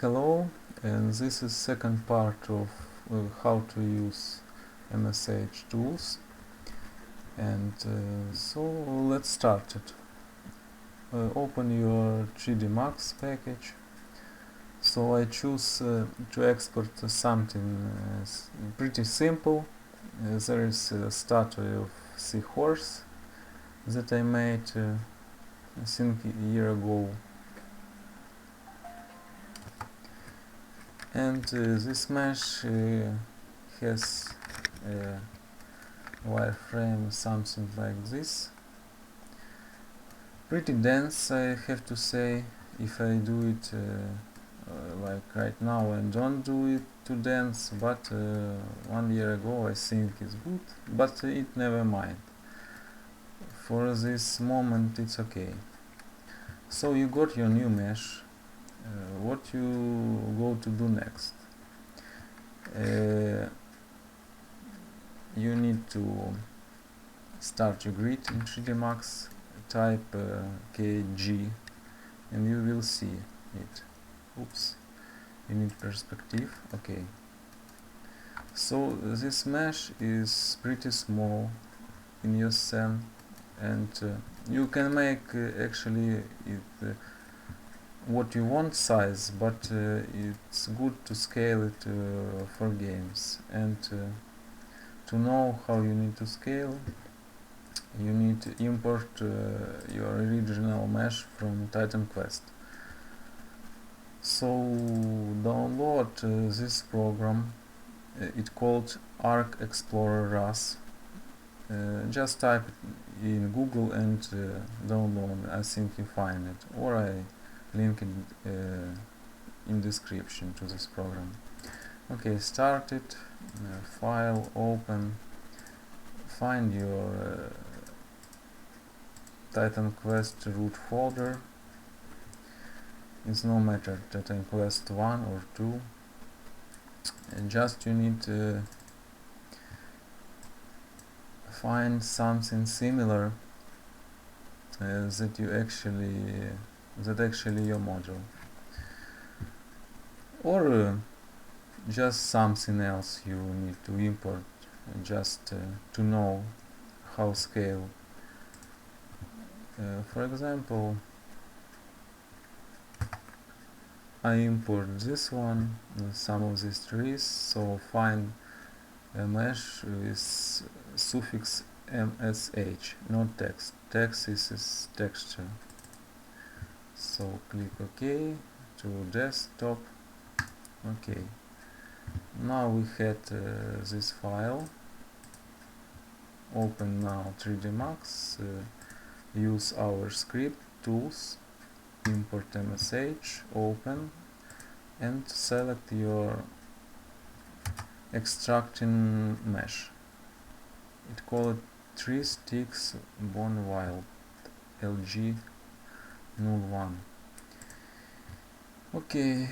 Hello, and this is second part of how to use MSH tools, and so let's start it. Open your 3D Max package. So I choose to export something pretty simple. There is a statue of seahorse that I made I think a year ago. And this mesh has a wireframe something like this. Pretty dense, I have to say. If I do it like right now, I don't do it too dense, but 1 year ago I think it's good, but it never mind. For this moment it's okay. So you got your new mesh. What you go to do next? You need to start your grid in 3D Max, type KG, and you will see it. Oops, you need perspective. Okay. So this mesh is pretty small in your scene, and you can make actually it what you want size, but it's good to scale it for games. And to know how you need to scale, you need to import your original mesh from Titan Quest. So download this program. It's called Arc Explorer RAS. Just type it in Google and download. I think you find it, or I link it in description to this program. Okay, start it. File, open. Find your Titan Quest root folder. It's no matter Titan Quest 1 or 2. And just you need to find something similar that actually your module, or just something else you need to import just to know how scale. For example, I import this one, some of these trees, so find a mesh with suffix MSH, not text. Text is texture. So click OK to desktop. Okay. Now we had this file. Open now 3D Max. Use our script tools. Import MSH. Open and select your extracting mesh. It called 3 sticks bone wild LG 01. Okay,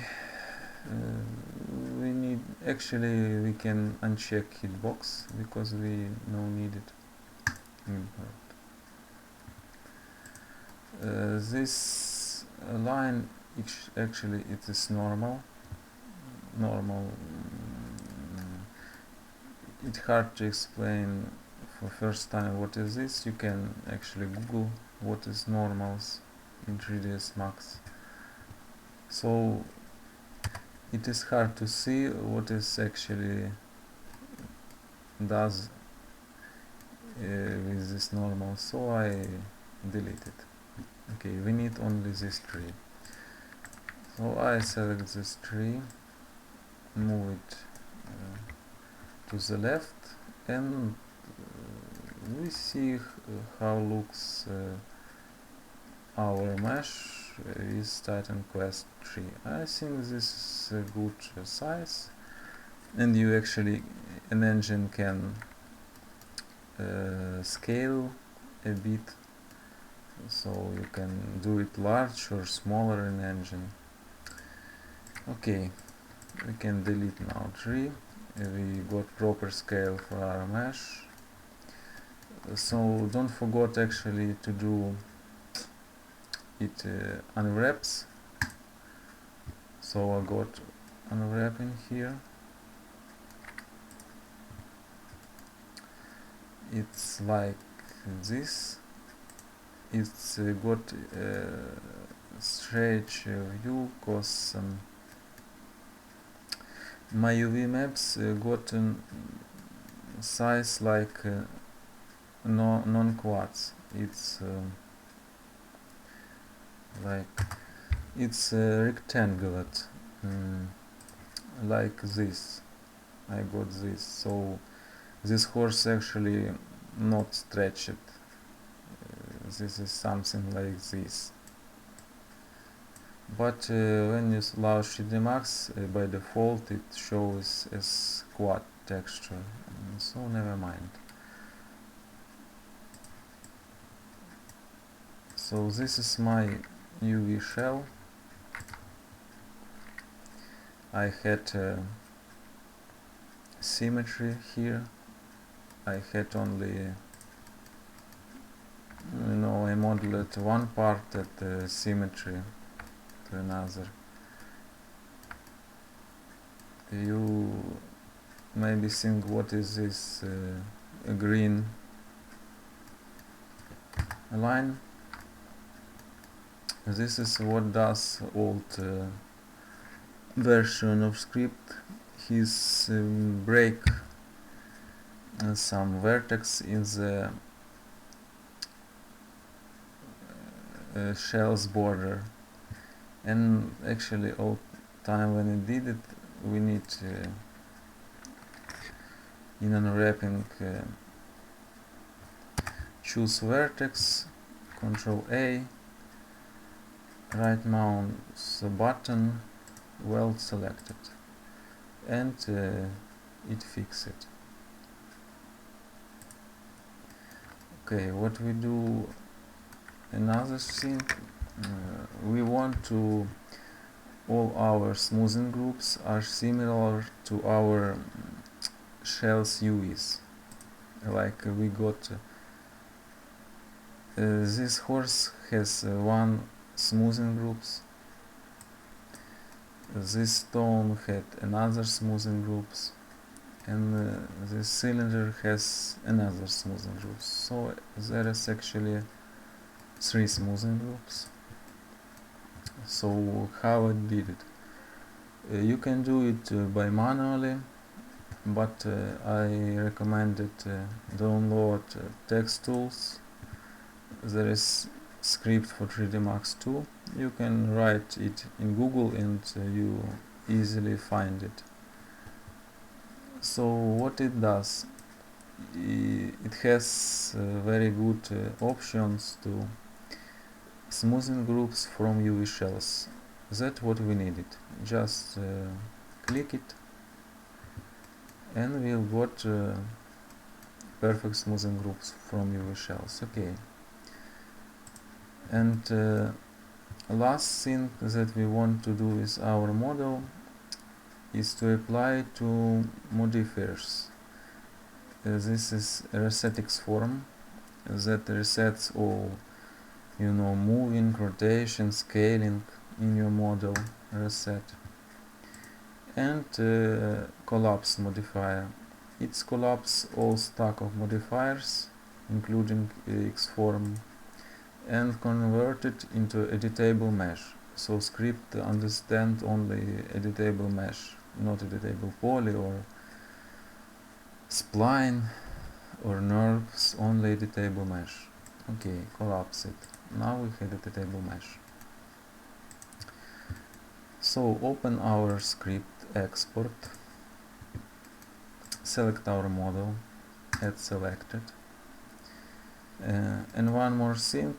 we can uncheck hitbox because we no need it. Import. This line actually it is normal. It's hard to explain for first time what is this. You can actually Google what is normals in 3ds Max. So it is hard to see what is actually does with this normal, so I delete it. Okay, we need only this tree. So I select this tree, move it to the left, and we see how looks our mesh with Titan Quest 3. I think this is a good size, and you actually an engine can scale a bit, so you can do it large or smaller in engine. Okay, we can delete now tree. We got proper scale for our mesh. So don't forget actually to do it unwraps. So I got unwrapping here. It's like this. It's got stretch view, cause my UV maps got a size like non-quads. It's like it's rectangular, like this. I got this. So this horse actually not stretched. This is something like this. But when you launch 3D Max, by default it shows as quad texture, so never mind. So this is my UV shell. I had symmetry here. I had only, I modeled one part at symmetry to another. You maybe think, what is this a green line? This is what does old version of script. He's break some vertex in the shell's border, and actually all time when it did it, we need in unwrapping choose vertex, Control A, right mouse button, well selected, and it fixes it. Okay, what we do, another thing, we want to all our smoothing groups are similar to our shell's UVs. Like we got this horse has one smoothing groups, this stone had another smoothing groups, and this cylinder has another smoothing groups. So there is actually 3 smoothing groups. So how I did it? You can do it by manually, but I recommended download text tools. There is script for 3D Max 2. You can write it in Google and you easily find it. So what it does, it has very good options to smoothing groups from UV shells. That's what we needed. Just click it and we'll got perfect smoothing groups from UV shells. Okay. And last thing that we want to do with our model is to apply to modifiers. This is a resetics form that resets all, moving, rotation, scaling in your model reset. And collapse modifier. It's collapse all stack of modifiers, including Xform, and convert it into editable mesh. So script understand only editable mesh, not editable poly or spline or nerves, only editable mesh. Okay, collapse it. Now we have editable mesh. So open our script, export, select our model, add selected. And one more thing,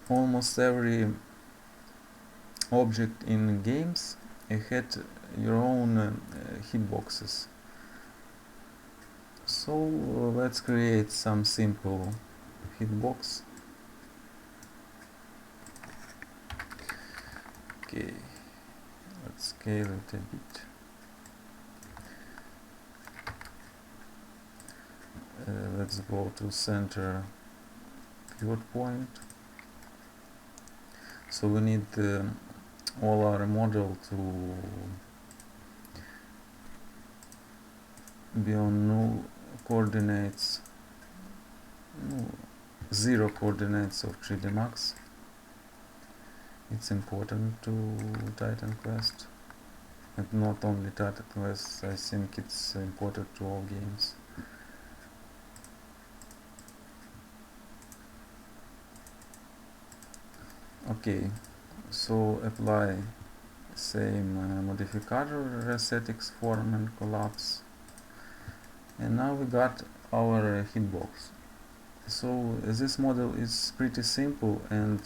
almost every object in games had your own hitboxes. So let's create some simple hitbox. Okay, let's scale it a bit. Let's go to center pivot point. So we need all our model to be on null coordinates, no, 0 coordinates of 3D Max. It's important to Titan Quest, and not only Titan Quest, I think it's important to all games. Okay, so apply same modifier, resetics form and collapse, and now we got our hitbox. So this model is pretty simple, and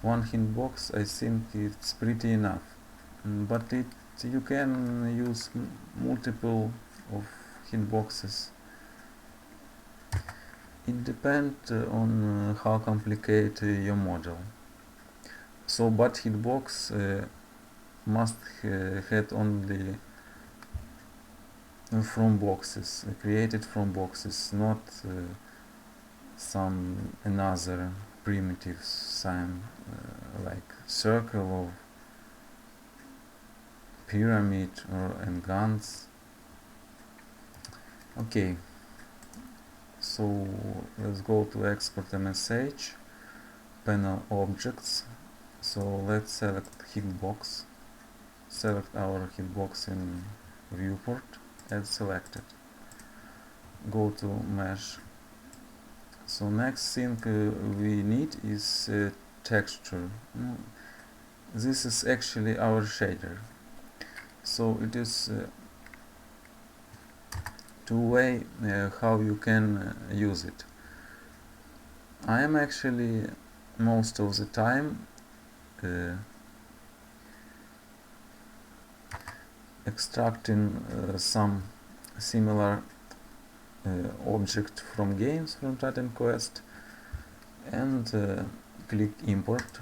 one hitbox, I think it's pretty enough. But you can use multiple of hitboxes. It depends on how complicated your model. So, but hitbox must have only from boxes, created from boxes, not some another primitive sign like circle or pyramid and guns. Okay, so let's go to export MSH, panel objects. So let's select hitbox, select our hitbox in viewport, add selected, go to mesh. So next thing we need is texture. This is actually our shader. So it is two way how you can use it. I am actually most of the time extracting some similar object from games from Titan Quest and click import,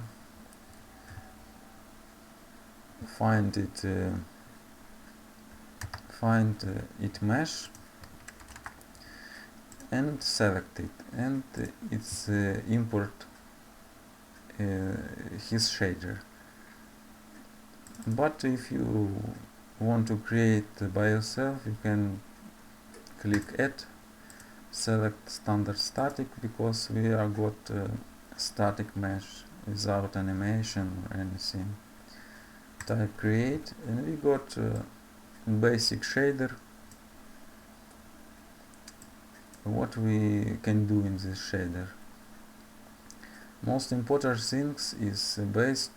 find it mesh and select it, and it's import his shader. But if you want to create by yourself, you can click add, select standard static, because we are got static mesh without animation or anything. Type create, and we got basic shader. What we can do in this shader? Most important things is base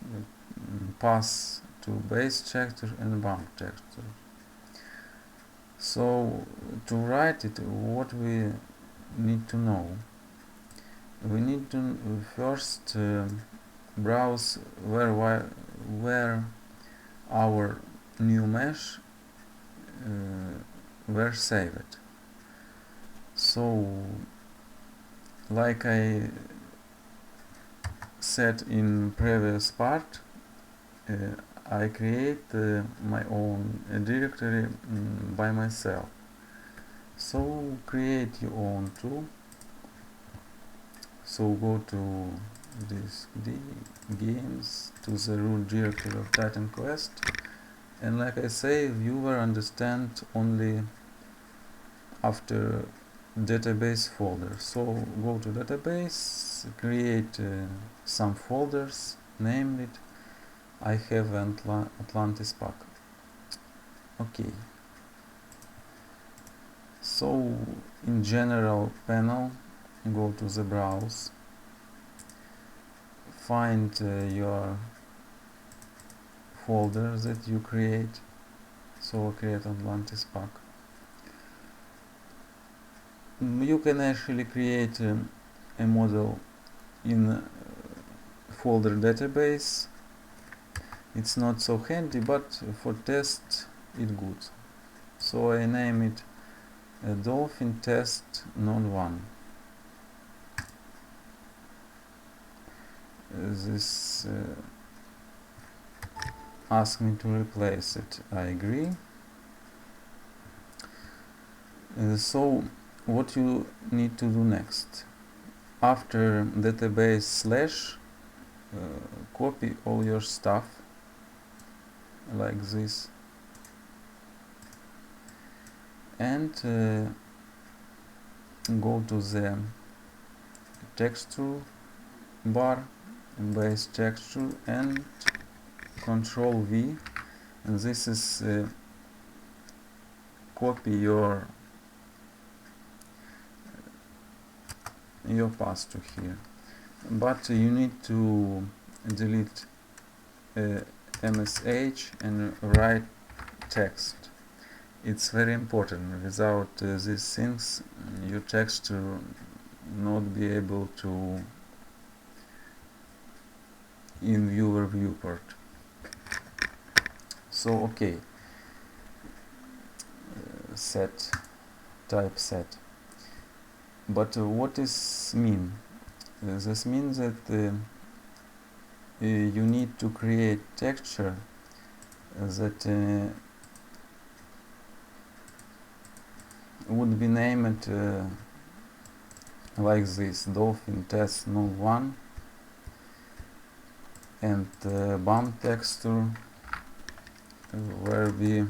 pass to base texture and bump texture. So to write it, what we need to know? We need to first browse where our new mesh were saved. So, like I said in previous part, I create my own directory by myself. So create your own too. So go to this games, to the root directory of Titan Quest, and like I say, viewer understand only after database folder. So go to database, create some folders, name it. I have Atlantis pack. Okay. So in general panel, go to the browse, find your folder that you create. So create Atlantis pack. You can actually create a model in folder database. It's not so handy, but for test it good. So I name it Dolphin Test Node 1. This asks me to replace it. I agree. So what you need to do next? After database slash, copy all your stuff like this, and go to the texture bar, base texture, and Control V, and this is copy your path to here, but you need to delete MSH and write text. It's very important. Without these things, your text will not be able to in viewer viewport. So okay, set type set. But what is mean? This means that you need to create texture that would be named like this: dolphin test 01, and bump texture where we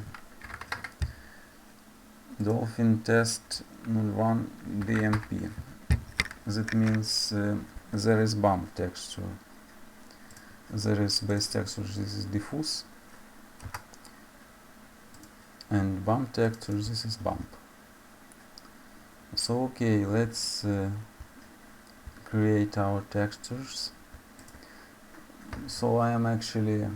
dolphin test 01 BMP. That means there is bump texture, there is base texture, this is diffuse, and bump texture, this is bump. So okay, let's create our textures. So I am actually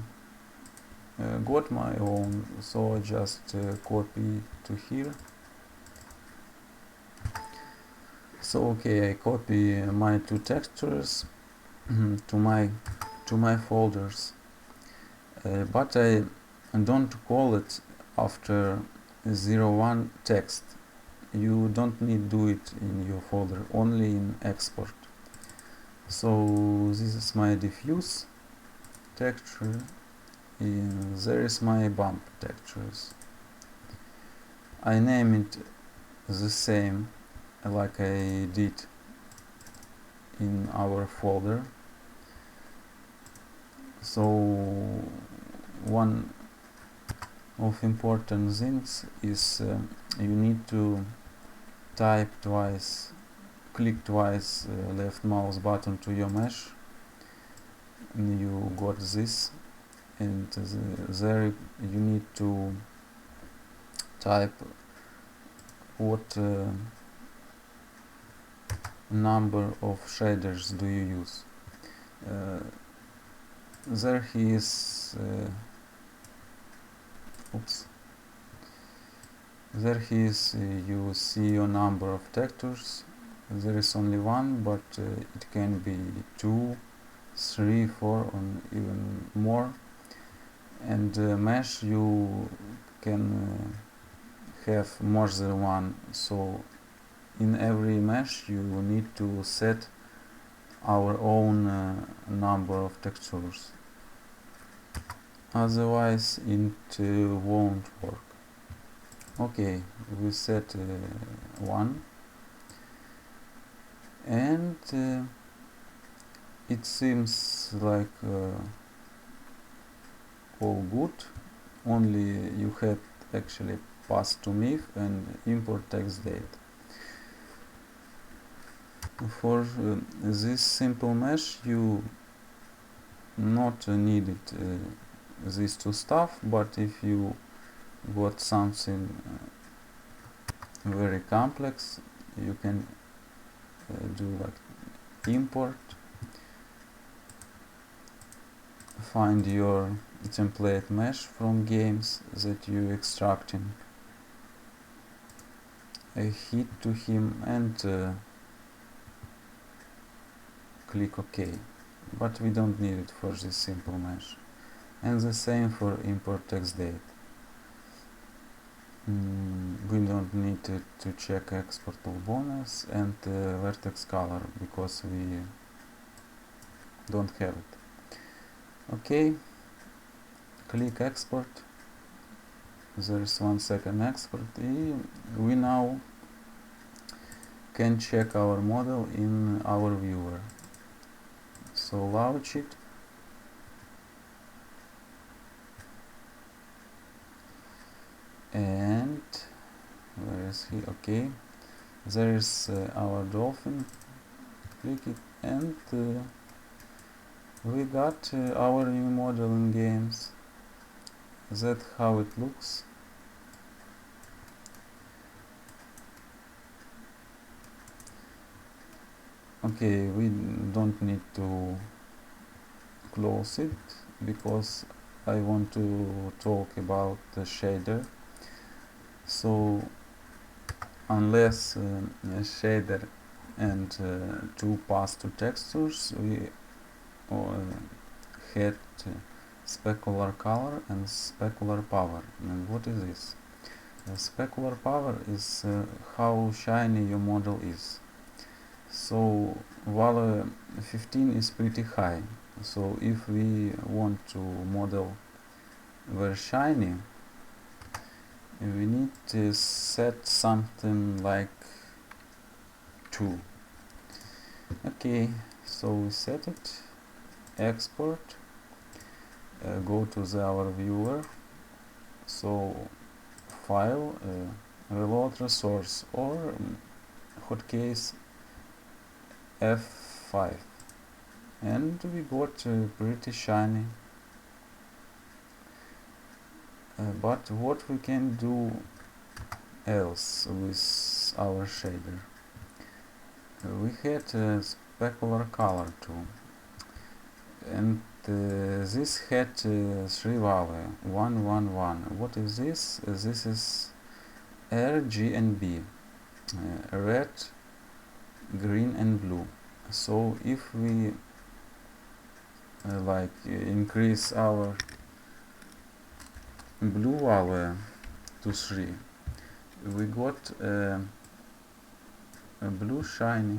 got my own, so I just copy to here. So okay, I copy my two textures to my folders, but I don't call it after 01 text. You don't need to do it in your folder, only in export. So this is my diffuse texture, and there is my bump textures. I name it the same like I did in our folder. So one of important things is you need to type twice, click twice left mouse button to your mesh, and you got this, and there you need to type what number of shaders do you use. There he is there he is, you see your number of textures. There is only one, but it can be 2, 3, 4, or even more. And mesh, you can have more than one, so in every mesh you need to set our own number of textures, otherwise it won't work. Okay, we set 1, and it seems like all good, only you had actually pass to MIF and import text date. For this simple mesh you not needed these two stuff, but if you got something very complex, you can do like import, find your template mesh from games that you extracting, hit to him, and click OK. But we don't need it for this simple mesh. And the same for import text date. We don't need to check export all bonus and vertex color because we don't have it. Okay, click export. There is 1 second export. We now can check our model in our viewer. So launch it. And where is he? Okay, there is our dolphin. Click it, and we got our new model in games. That's how it looks. Okay, we don't need to close it because I want to talk about the shader. So unless a shader and two pass to textures, we had specular color and specular power. And what is this? Specular power is how shiny your model is. So value 15 is pretty high. So if we want to model very shiny, we need to set something like 2. Okay, so we set it, export, go to our viewer, so file, reload resource, or hotkeys F5, and we got pretty shiny. But what we can do else with our shader? We had a specular color too, and this had 3 value 1 1 1. What is this? This is R, G and B, red, green and blue. So if we increase our blue value to 3, we got a blue shiny.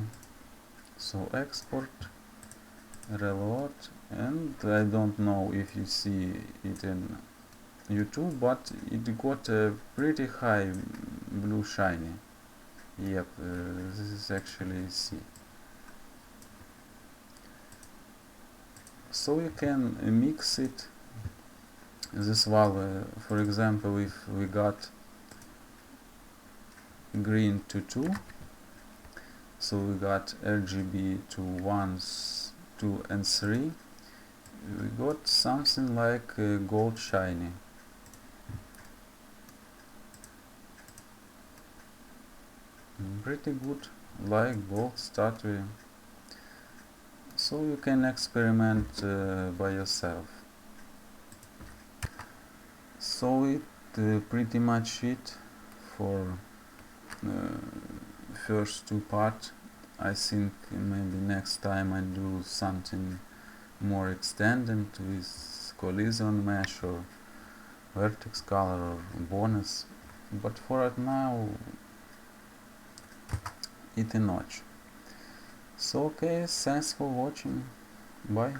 So export, reload, and I don't know if you see it in YouTube, but it got a pretty high blue shiny. Yep, this is actually C. So you can mix it, this value. For example, if we got green to 2, so we got RGB to 1, 2 and 3, we got something like gold shiny. Pretty good, like gold statue. So you can experiment by yourself. So it pretty much it for first 2 parts. I think maybe next time I do something more extended with collision mesh or vertex color or bonus, but for right now it enough. So okay, thanks for watching, bye.